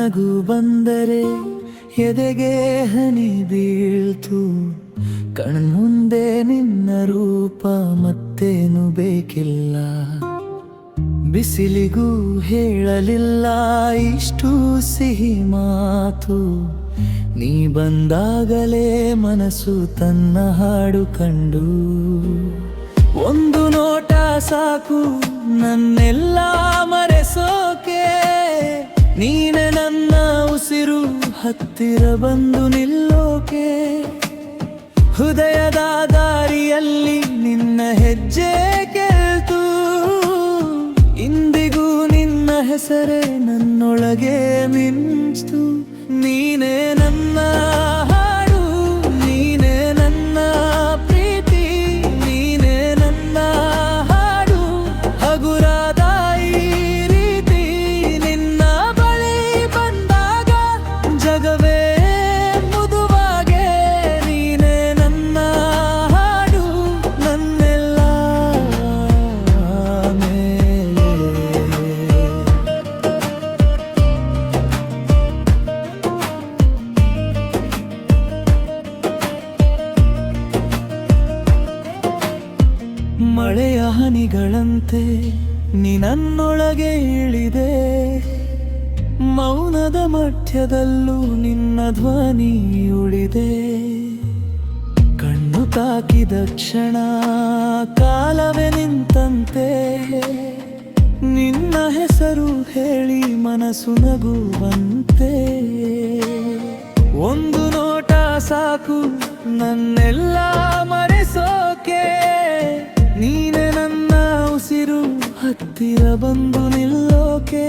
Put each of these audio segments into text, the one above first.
ನಗು ಬಂದರೆ ಎದೆಗೆ ಹನಿ ಬೀಳ್ತು. ಕಣ್ಮುಂದೆ ನಿನ್ನ ರೂಪ ಮತ್ತೇನು ಬೇಕಿಲ್ಲ. ಬಿಸಿಲಿಗೂ ಹೇಳಲಿಲ್ಲ ಇಷ್ಟು ಸಿಹಿ ಮಾತು. ನೀ ಬಂದಾಗಲೇ ಮನಸ್ಸು ತನ್ನ ಹಾಡು ಕಂಡು. ಒಂದು ನೋಟ ಸಾಕು ನನ್ನೆಲ್ಲ ಮರೆಸೋಕೆ. ನೀನೆ ನನ್ನ ಉಸಿರು ಹತ್ತಿರ ಬಂದು ನಿಲ್ಲೋಕೆ. ಹೃದಯದ ದಾರಿಯಲ್ಲಿ ನಿನ್ನ ಹೆಜ್ಜೆ ಕೇಳ್ತು. ಇಂದಿಗೂ ನಿನ್ನ ಹೆಸರೇ ನನ್ನೊಳಗೆ ಮಿಂಚ್ತು. ನೀನೇ ನನ್ನ ಹಾಡು, ನೀನೇ ನನ್ನ ಪ್ರೀತಿ, ನೀನೇ ನನ್ನ ಹಾಡು. ಹಗುರಾದ ಈ ರೀತಿ ನಿನ್ನ ಬಳಿ ಬಂದಾಗ ಜಗವೇ ಮುದುವಾಗೆ. ನೀನೇ ನನ್ನ ಹಾಡು ನನ್ನೆಲ್ಲ ಮೇಲೆ. ಮಳೆಯ ಹನಿಗಳಂತೆ ನೀ ನನ್ನೊಳಗೆ ಇಳಿದೆ. ಮೌನದ ಮಧ್ಯದಲ್ಲೂ ನಿನ್ನ ಧ್ವನಿ ಉಳಿದೆ. ಕಣ್ಣು ತಾಕಿದ ಕ್ಷಣ ಕಾಲವೇ ನಿಂತಂತೆ. ನಿನ್ನ ಹೆಸರು ಹೇಳಿ ಮನಸ್ಸು ನಗುವಂತೆ. ಒಂದು ನೋಟ ಸಾಕು ನನ್ನೆಲ್ಲ ಮರೆಸೋಕೆ. ನೀನೆ ನನ್ನ ಉಸಿರು ಹತ್ತಿರ ಬಂದು ನಿಲ್ಲೋಕೆ.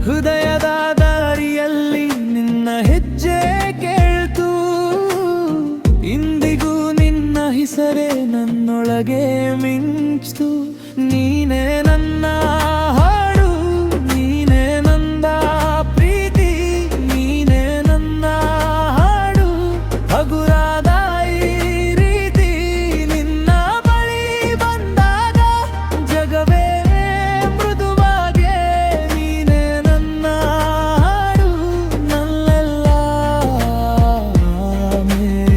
ಹೃದಯದ ದಾರಿಯಲ್ಲಿ ನಿನ್ನ ಹೆಜ್ಜೆ ಕೇಳ್ತು. ಇಂದಿಗೂ ನಿನ್ನ ಹೆಸರೇ ನನ್ನೊಳಗೆ ಮಿಂಚ್ತು. ನೀನೇ ನನ್ನ ಹಾಡು, ನೀನೇ ನನ್ನ ಪ್ರೀತಿ, ನೀನೇ ನನ್ನ ಹಾಡು. ಹಗುರಾದ ಈ ರೀತಿ ನಿನ್ನ ಬಳಿ ಬಂದಾಗ ಜಗವೇ ಮೃದುವಾಗೆ. ನೀನೇ ನನ್ನ ಹಾಡು ನನ್ನೆಲ್ಲ ಮೇಲೆ.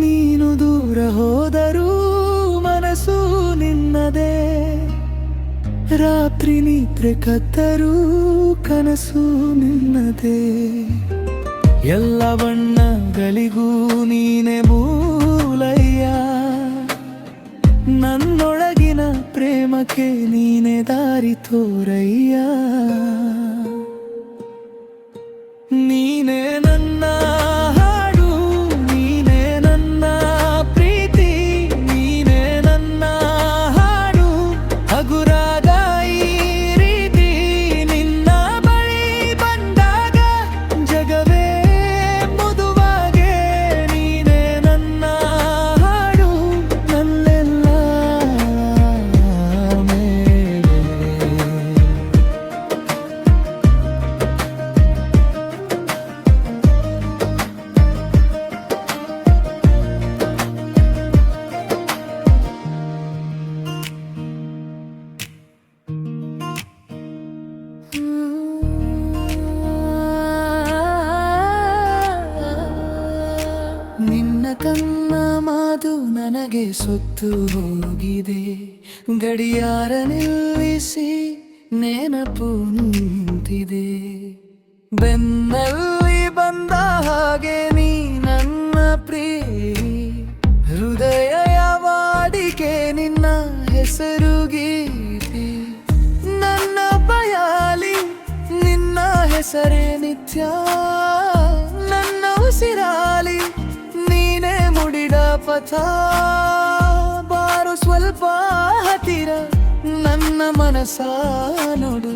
ನೀನು ದೂರ ಹೋದರೂ ಮನಸ್ಸು ನಿನ್ನದೇ. ರಾತ್ರಿ ನಿದ್ರೆ ಕತ್ತರೂ ಕನಸು ನಿನ್ನದೇ. ಎಲ್ಲ ಬಣ್ಣಗಳಿಗೂ ನೀನೆ ಮೂಲಯ್ಯ. ನನ್ನೊಳಗಿನ ಪ್ರೇಮಕ್ಕೆ ನೀನೆ ದಾರಿ ತೋರಯ್ಯ. ನೀನೇ ನನ್ನ ಹಾಡು, ನೀನೇ ನನ್ನ ಪ್ರೀತಿ, ನೀನೇ ನನ್ನ ಹಾಡು. ಹಗುರಾದ ಈ ರೀತಿ ನಿನ್ನ ಬಳಿ ಬಂದಾಗ ಜಗವೇ ಮುದುವಾಗೆ. ನೀನೇ ನನ್ನ ಹಾಡು ನನ್ನೆಲ್ಲ ಮೇಲೆ. ನಿನ್ನ ಕನ್ನ ಮಾತು ನನಗೆ ಸುತ್ತು ಹೋಗಿದೆ. ಗಡಿಯಾರ ನಿಲ್ಲಿಸಿ ನೆನಪು ನಿಂತಿದೆ. ಬೆನ್ನಲ್ಲಿ ಬಂದ ಹಾಗೆ ನೀ ನನ್ನ ಪ್ರಿಯ. ಹೃದಯ ವಾಡಿಕೆ ನಿನ್ನ ಹೆಸರು ಗೀತೆ. ನನ್ನ ಬಯಾಲಿ ನಿನ್ನ ಹೆಸರೇ ನಿತ್ಯ. ನನ್ನ ಉಸಿರಾಲಿ ನೀನೇ ಮುಡಿದ ಪಥ. ಬಾರು ಸ್ವಲ್ಪ ಹತ್ತಿರ ನನ್ನ ಮನಸ ನೋಡು.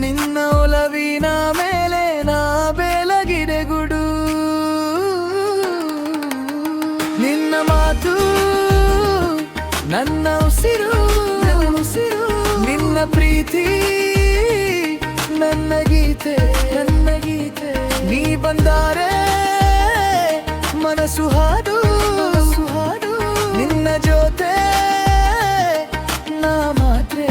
ನಿನ್ನ ಒಲವಿನ ಮೇಲೆ ನಾ ಬೆಳಗಿದೆ ಗುಡು. ನಿನ್ನ ಮಾತು ನನ್ನ ಉಸಿರು, ನಿನ್ನ ಪ್ರೀತಿ ನನ್ನ ಗೀತೆ, ನನ್ನ ಗೀತೆ. ನೀ ಬಂದಾರೆ ಮನಸ್ಸು ಹಾಡು ನಿನ್ನ ಜೊತೆ ನಾ ಮಾತ್ರೆ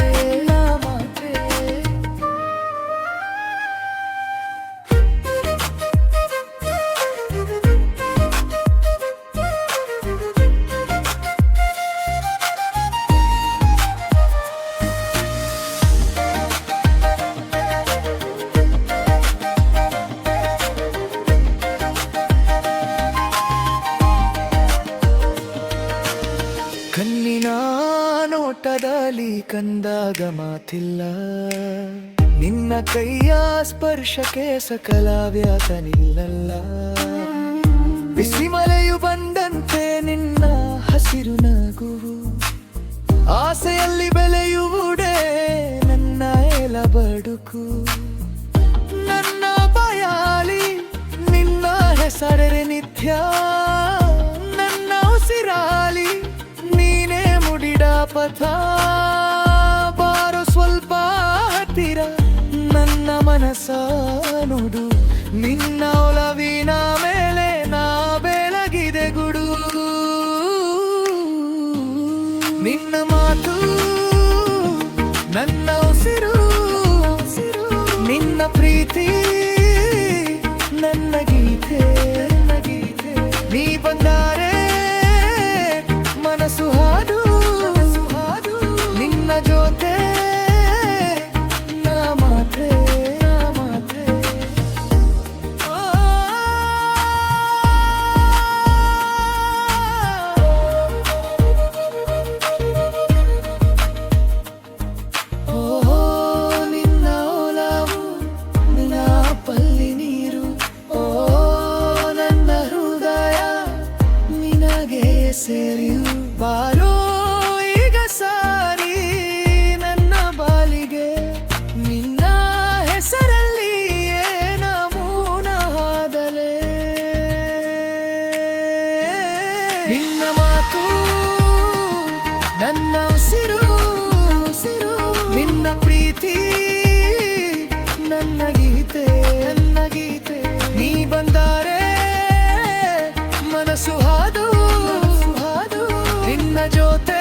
ಕಣ್ಣಿನ ನೋಟದಲ್ಲಿ ಕಂದಾಗ ಮಾತಿಲ್ಲ, ನಿನ್ನ ಕೈಯ ಸ್ಪರ್ಶಕ್ಕೆ ಸಕಲ ವ್ಯಾತ ನಿಲ್ಲಲ್ಲ. ಬಿಸಿ ಮಳೆಯು ಬಂದಂತೆ ನಿನ್ನ ಹಸಿರು ನಗುವು, ಆಸೆಯಲ್ಲಿ ಬೆಳೆಯುವುದೇ ನನ್ನ ಎಲ ಬಡುಕು. ನನ್ನ ಬಯಾಲಿ ನಿನ್ನ ಹೆಸರರೆ ನಿತ್ಯ, ನನ್ನ ಉಸಿರಾಲಿ ನೀನೇ ಮುಡಿಡ ಪಥ. ಬಾರೋ ಸ್ವಲ್ಪ ಹತ್ತಿರ ನನ್ನ ಮನಸ್ಸ ನೋಡು, ನಿನ್ನ ಒಲವಿನ ಮೇಲೆ ನಾ ಬೆಳಗಿದೆ ಗುಡು. ನಿನ್ನ ಮಾತು ನನ್ನ ಉಸಿರು, ನಿನ್ನ ಪ್ರೀತಿ ನನ್ನ ಗೀತೆ. ನೀ ಬಂದರೆ ಮನಸ್ಸು ಹಾಡು ನಿನ್ನ ಜೊತೆ ನಾ ಮಾತ್ರೆ. ನಿನ್ನ ಒಲವು ನಿನ್ನ ಪಲ್ಲಿ ನೀರು, ನನ್ನ ಹೃದಯ ನಿನಗೆ ಸೇರಿಯು. ಬಾರೋ ಈಗ ಸಾರಿ ನನ್ನ ಬಾಲಿಗೆ, ನಿನ್ನ ಹೆಸರಲ್ಲಿ ನಮೂನಾದಲೇ. ನಿನ್ನ ಮಾತು ನನ್ನ ಉಸಿರು, ನಿನ್ನ ಪ್ರೀತಿ ನನ್ನ ಗೀತೆ. ನೀ ಬಂದರೆ ಮನಸ್ಸು ಹಾಡು ನಿನ್ನ ಜೊತೆ